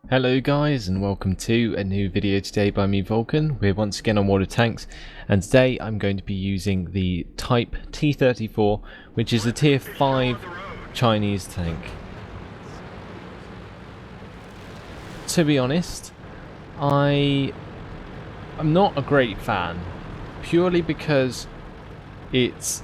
Hello guys, and welcome to a new video today by me, Vulcan. We're once again on water tanks, and today I'm going to be using the Type T-34, which is a tier 5 Chinese tank. To be honest, I'm not a great fan, purely because it's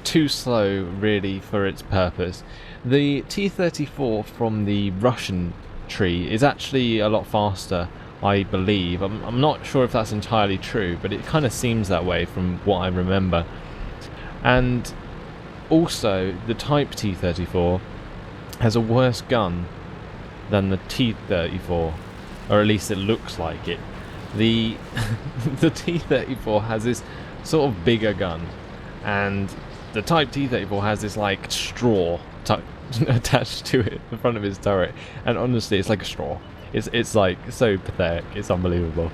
too slow really for its purpose. The T-34 from the Russian tree is actually a lot faster, I believe. I'm not sure if that's entirely true, but it kind of seems that way from what I remember. And also the Type T-34 has a worse gun than the T-34, or at least it looks like it. The the T-34 has this sort of bigger gun, and the Type T-34 has this like straw attached to it, the front of his turret, and honestly it's like a straw. It's like so pathetic, it's unbelievable.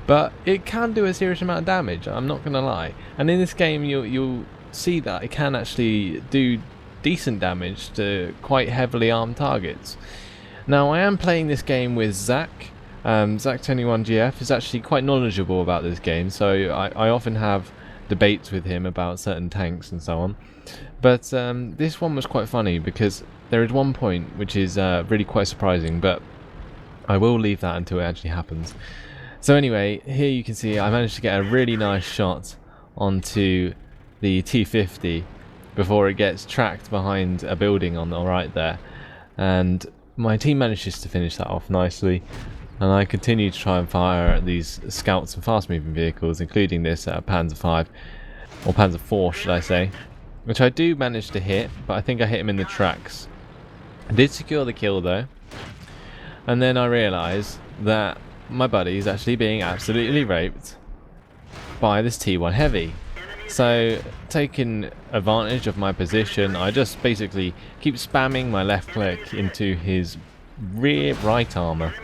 But it can do a serious amount of damage, I'm not gonna lie. And in this game you'll see that it can actually do decent damage to quite heavily armed targets. Now I am playing this game with Zach. Zach21GF is actually quite knowledgeable about this game, so I often have debates with him about certain tanks and so on. But this one was quite funny because there is one point which is really quite surprising, but I will leave that until it actually happens. So anyway, here you can see I managed to get a really nice shot onto the T-50 before it gets tracked behind a building on the right there, and my team manages to finish that off nicely. And I continue to try and fire at these scouts and fast-moving vehicles, including this Panzer 5, or Panzer 4 should I say, which I do manage to hit, but I think I hit him in the tracks. I did secure the kill though, and then I realised that my buddy is actually being absolutely raped by this T1 Heavy. So, taking advantage of my position, I just basically keep spamming my left click into his rear right armour.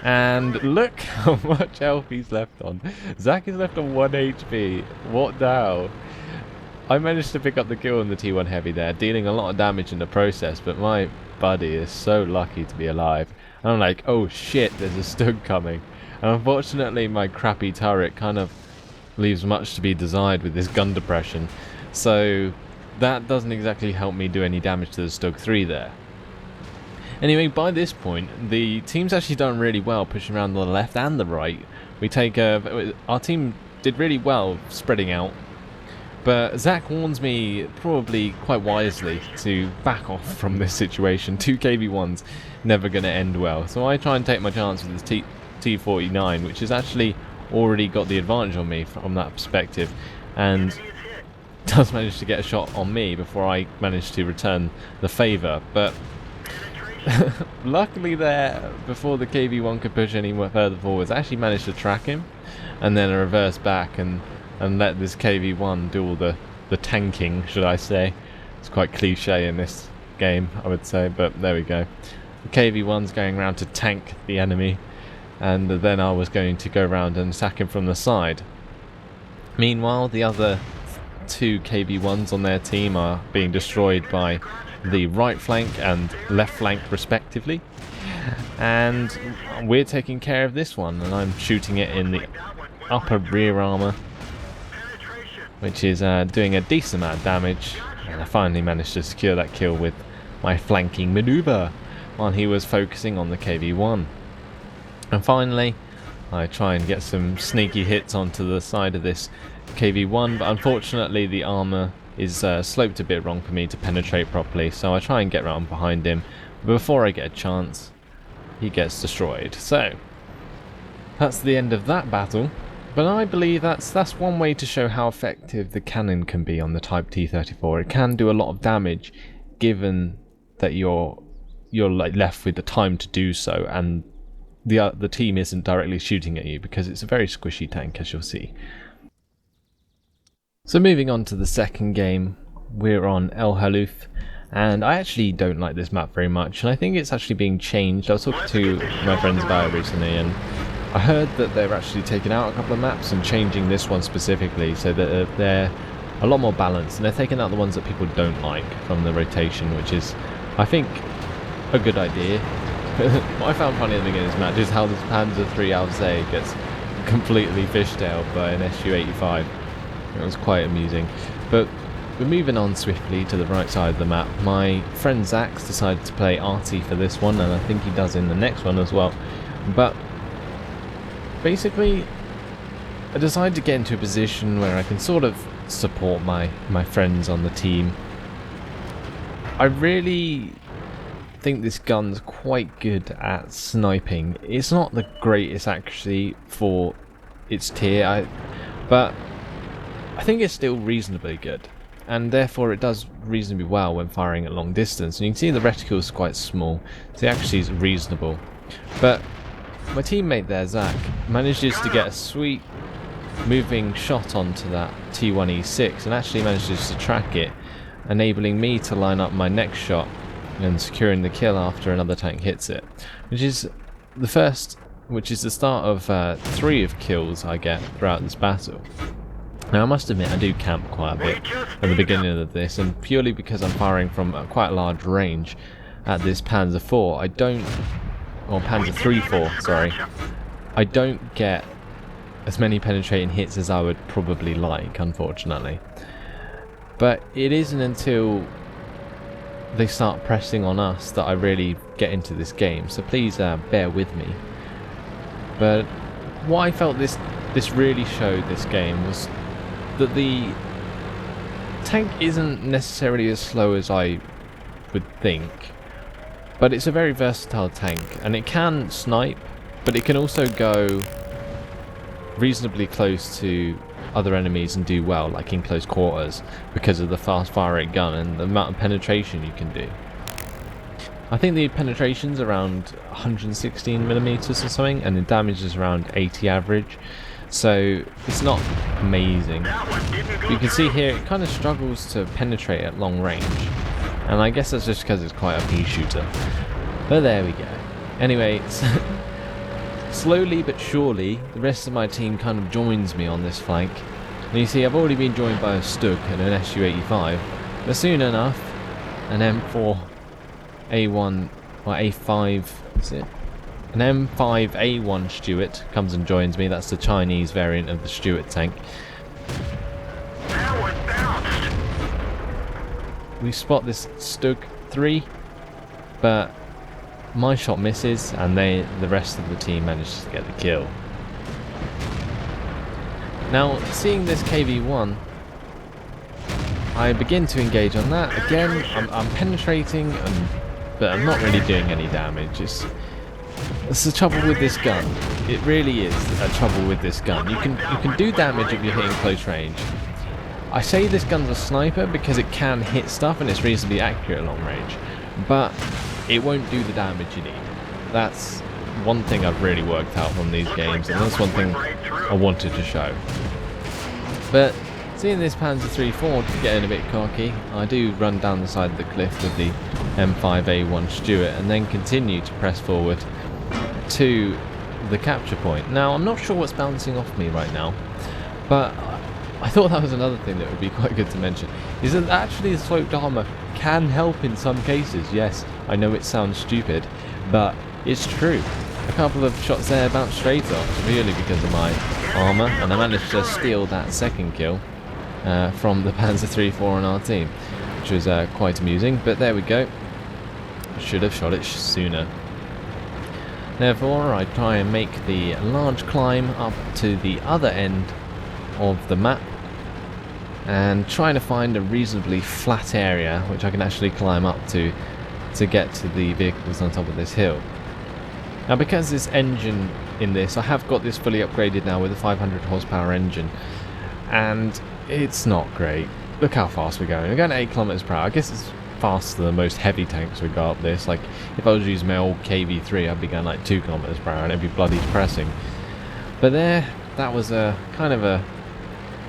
And look how much health he's left on. Zach is left on 1 HP. What the hell? I managed to pick up the kill on the T1 Heavy there, dealing a lot of damage in the process, but my buddy is so lucky to be alive. And I'm like, oh shit, there's a Stug coming. And unfortunately my crappy turret kind of leaves much to be desired with this gun depression. So that doesn't exactly help me do any damage to the Stug 3 there. Anyway, by this point, the team's actually done really well pushing around the left and the right. Our team did really well spreading out, but Zach warns me, probably quite wisely, to back off from this situation. 2 KV1s never going to end well. So I try and take my chance with this T49, which has actually already got the advantage on me from that perspective, and does manage to get a shot on me before I manage to return the favour. But luckily there, before the KV1 could push any further forwards, I actually managed to track him and then reverse back and let this KV1 do all the tanking, should I say. It's quite cliche in this game, I would say, but there we go. The KV1's going around to tank the enemy, and then I was going to go around and attack him from the side. Meanwhile, the other 2 KV1s on their team are being destroyed by the right flank and left flank respectively, and we're taking care of this one, and I'm shooting it in the upper rear armour, which is doing a decent amount of damage, and I finally managed to secure that kill with my flanking manoeuvre while he was focusing on the KV1. And finally I try and get some sneaky hits onto the side of this KV1, but unfortunately the armour is sloped a bit wrong for me to penetrate properly, so I try and get around behind him, but before I get a chance he gets destroyed. So that's the end of that battle, but I believe that's one way to show how effective the cannon can be on the Type T-34. It can do a lot of damage given that you're like left with the time to do so, and the team isn't directly shooting at you, because it's a very squishy tank, as you'll see. So moving on to the second game, we're on El Haluf, and I actually don't like this map very much, and I think it's actually being changed. I was talking to my friends about it recently, and I heard that they're actually taking out a couple of maps and changing this one specifically, so that they're a lot more balanced, and they're taking out the ones that people don't like from the rotation, which is, I think, a good idea. What I found funny at the beginning of this match is how this Panzer III Alzey gets completely fishtailed by an Su-85. It was quite amusing. But we're moving on swiftly to the right side of the map. My friend Zach's decided to play arty for this one, and I think he does in the next one as well. But basically, I decided to get into a position where I can sort of support my friends on the team. I really think this gun's quite good at sniping. It's not the greatest accuracy for its tier, but I think it's still reasonably good, and therefore it does reasonably well when firing at long distance. And you can see the reticle is quite small, so the accuracy is reasonable. But my teammate there, Zach, manages to get a sweet moving shot onto that T1E6 and actually manages to track it, enabling me to line up my next shot and securing the kill after another tank hits it, which is the start of 3 of kills I get throughout this battle. Now I must admit I do camp quite a bit at the beginning of this, and purely because I'm firing from quite a large range at this Panzer IV, Panzer III-4, sorry, I don't get as many penetrating hits as I would probably like, unfortunately. But it isn't until they start pressing on us that I really get into this game, so please bear with me. But what I felt this really showed this game was that the tank isn't necessarily as slow as I would think, but it's a very versatile tank, and it can snipe, but it can also go reasonably close to other enemies and do well, like in close quarters, because of the fast fire rate gun and the amount of penetration you can do. I think the penetration's around 116mm or something, and the damage is around 80 average, so it's not amazing. But you can see here it kind of struggles to penetrate at long range, and I guess that's just because it's quite a pea shooter. But there we go. Anyway, slowly but surely, the rest of my team kind of joins me on this flank. And you see, I've already been joined by a Stug and an Su-85, but soon enough, an M4A1, or A5, is it? An M5A1 Stuart comes and joins me. That's the Chinese variant of the Stuart tank. We spot this Stug 3, but my shot misses, and the rest of the team manages to get the kill. Now, seeing this KV-1, I begin to engage on that. Again, I'm penetrating, but I'm not really doing any damage. It's the trouble with this gun. It really is a trouble with this gun. You can do damage if you're hitting close range. I say this gun's a sniper because it can hit stuff and it's reasonably accurate at long range, but it won't do the damage you need. That's one thing I've really worked out from these games, and that's one thing I wanted to show. But seeing this Panzer III-4 getting a bit cocky, I do run down the side of the cliff with the M5A1 Stuart and then continue to press forward to the capture point. Now, I'm not sure what's bouncing off me right now, but I thought that was another thing that would be quite good to mention, is that actually the sloped armour can help in some cases. Yes, I know it sounds stupid, but it's true. A couple of shots there bounced straight off, purely because of my armour, and I managed to steal that second kill from the Panzer III-4 on our team, which was quite amusing. But there we go. Should have shot it sooner. Therefore, I try and make the large climb up to the other end of the map and trying to find a reasonably flat area which I can actually climb up to get to the vehicles on top of this hill. Now, because this engine in this, I have got this fully upgraded now with a 500 horsepower engine, and it's not great. Look how fast we're going. We're going at 8 kilometers per hour. I guess it's faster than most heavy tanks we got up this. Like, if I was using my old KV-3, I'd be going like 2 kilometers per hour and it'd be bloody depressing. But that was a kind of a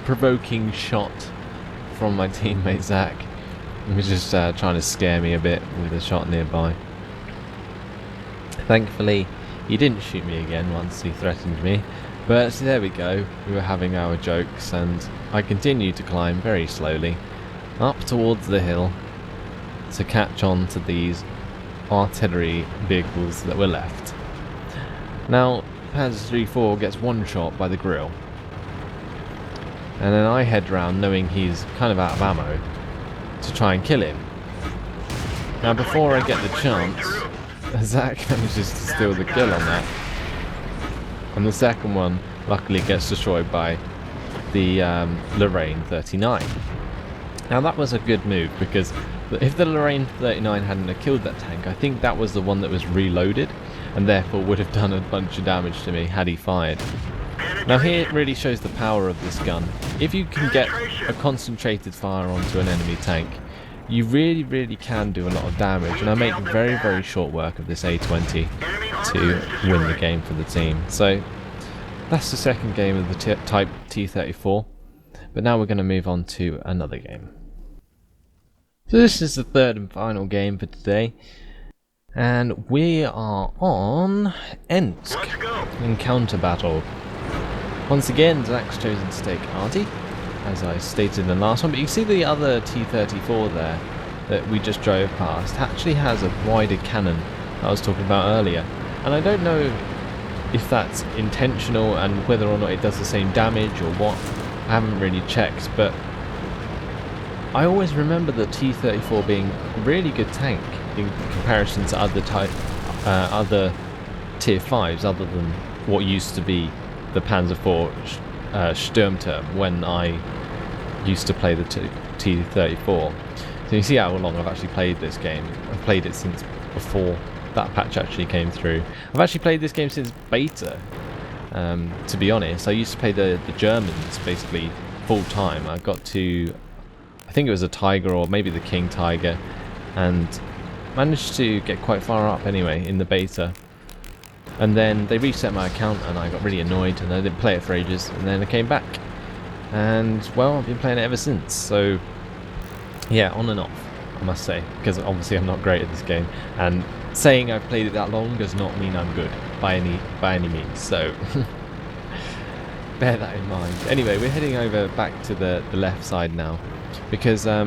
provoking shot from my teammate Zach. He was just trying to scare me a bit with a shot nearby. Thankfully, he didn't shoot me again once he threatened me. But there we go, we were having our jokes, and I continued to climb very slowly up towards the hill to catch on to these artillery vehicles that were left. Now, Panzer T-34 gets one shot by the grill, and then I head round knowing he's kind of out of ammo to try and kill him. Now, before I get the chance, Zach manages to steal the kill on that, and the second one luckily gets destroyed by the Lorraine 39. Now that was a good move, because if the Lorraine 39 hadn't have killed that tank, I think that was the one that was reloaded and therefore would have done a bunch of damage to me had he fired. Now here it really shows the power of this gun. If you can get a concentrated fire onto an enemy tank, you really can do a lot of damage, and I make very short work of this A20 to win the game for the team. So that's the second game of the type T-34, but now we're going to move on to another game. So this is the third and final game for today, and we are on Ensk Encounter Battle. Once again, Zach's chosen to take Arty, as I stated in the last one, but you can see the other T-34 there that we just drove past actually has a wider cannon that I was talking about earlier, and I don't know if that's intentional and whether or not it does the same damage or what. I haven't really checked, but I always remember the T-34 being a really good tank in comparison to other other tier 5s, other than what used to be the Panzer IV Sturmturm when I used to play the T-34. So you see how long I've actually played this game. I've played it since before that patch actually came through. I've actually played this game since beta, to be honest. I used to play the Germans basically full time. I got to, I think it was a Tiger or maybe the King Tiger, and managed to get quite far up anyway in the beta. And then they reset my account and I got really annoyed and I didn't play it for ages, and then I came back. And well, I've been playing it ever since. So yeah, on and off, I must say, because obviously I'm not great at this game, and saying I've played it that long does not mean I'm good by any means, so bear that in mind. Anyway, we're heading over back to the left side now, because I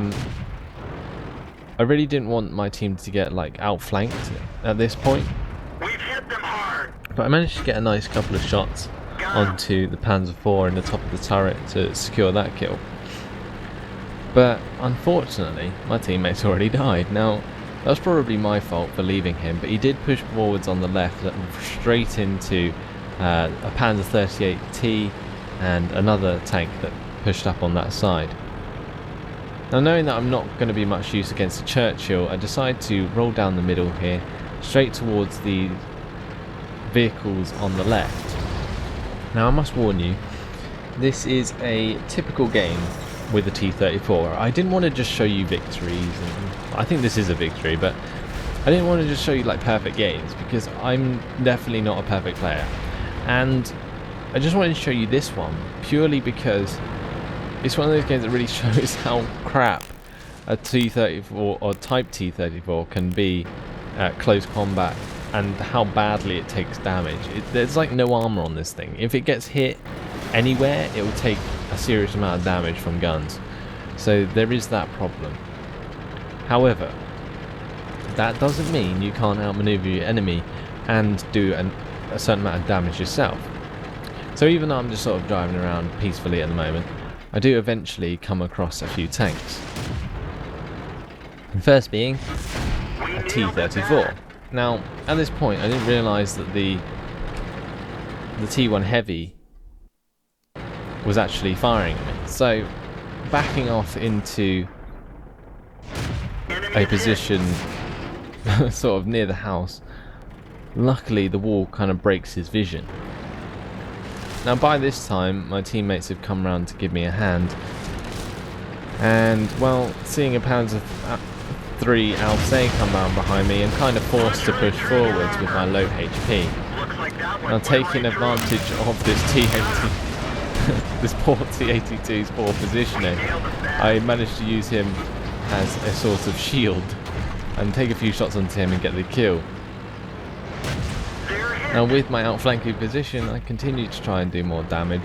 really didn't want my team to get like outflanked at this point. We've hit them hard. But I managed to get a nice couple of shots onto the Panzer IV in the top of the turret to secure that kill. But unfortunately, my teammate's already died. Now, that was probably my fault for leaving him, but he did push forwards on the left straight into a Panzer 38T and another tank that pushed up on that side. Now, knowing that I'm not going to be much use against a Churchill, I decide to roll down the middle here, straight towards the vehicles on the left. Now, I must warn you, this is a typical game with the T-34. I didn't want to just show you victories, and I think this is a victory, but I didn't want to just show you like perfect games, because I'm definitely not a perfect player, and I just wanted to show you this one purely because it's one of those games that really shows how crap a T-34 or type T-34 can be at close combat, and how badly it takes damage. There's like no armor on this thing. If it gets hit anywhere, it will take a serious amount of damage from guns. So there is that problem. However, that doesn't mean you can't outmaneuver your enemy and do a certain amount of damage yourself. So even though I'm just sort of driving around peacefully at the moment, I do eventually come across a few tanks. The first being a T-34. Now, at this point, I didn't realise that the T1 Heavy was actually firing at me. So, backing off into a position sort of near the house, luckily the wall kind of breaks his vision. Now, by this time, my teammates have come round to give me a hand, and, well, seeing a Panzer III Alsace come round behind me, I'm kind of forced to push forwards with my low HP. Now, taking advantage of this T-80, this poor T-82's poor positioning, I managed to use him as a sort of shield and take a few shots onto him and get the kill. Now, with my outflanking position, I continued to try and do more damage,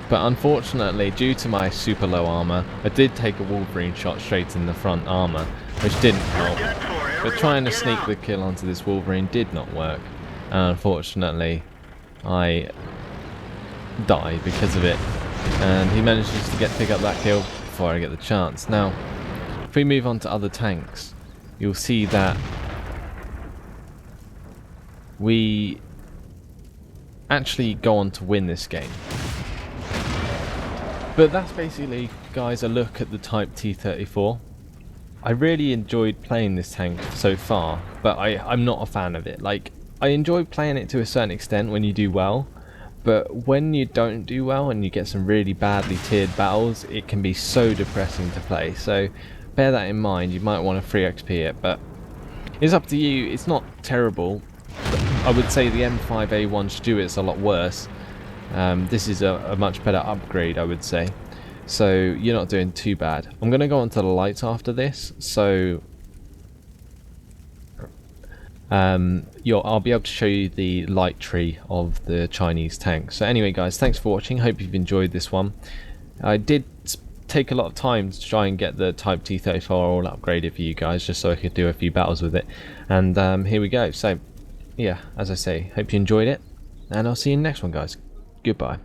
but unfortunately, due to my super low armor, I did take a Wolverine shot straight in the front armor, which didn't help. But trying to sneak the kill onto this Wolverine did not work. And unfortunately, I died because of it. And he manages to pick up that kill before I get the chance. Now, if we move on to other tanks, you'll see that we actually go on to win this game. But that's basically, guys, a look at the Type T-34. I really enjoyed playing this tank so far, but I'm not a fan of it. Like, I enjoy playing it to a certain extent when you do well, but when you don't do well and you get some really badly tiered battles, it can be so depressing to play. So bear that in mind. You might want to free XP it, but it's up to you. It's not terrible. I would say the M5A1 Stuart's a lot worse. This is a much better upgrade, I would say. So you're not doing too bad. I'm going to go on to the lights after this, so I'll be able to show you the light tree of the Chinese tank. So anyway, guys, thanks for watching. Hope you've enjoyed this one. I did take a lot of time to try and get the Type T-34 all upgraded for you guys, just so I could do a few battles with it. And here we go. So yeah, as I say, hope you enjoyed it, and I'll see you in the next one, guys. Goodbye.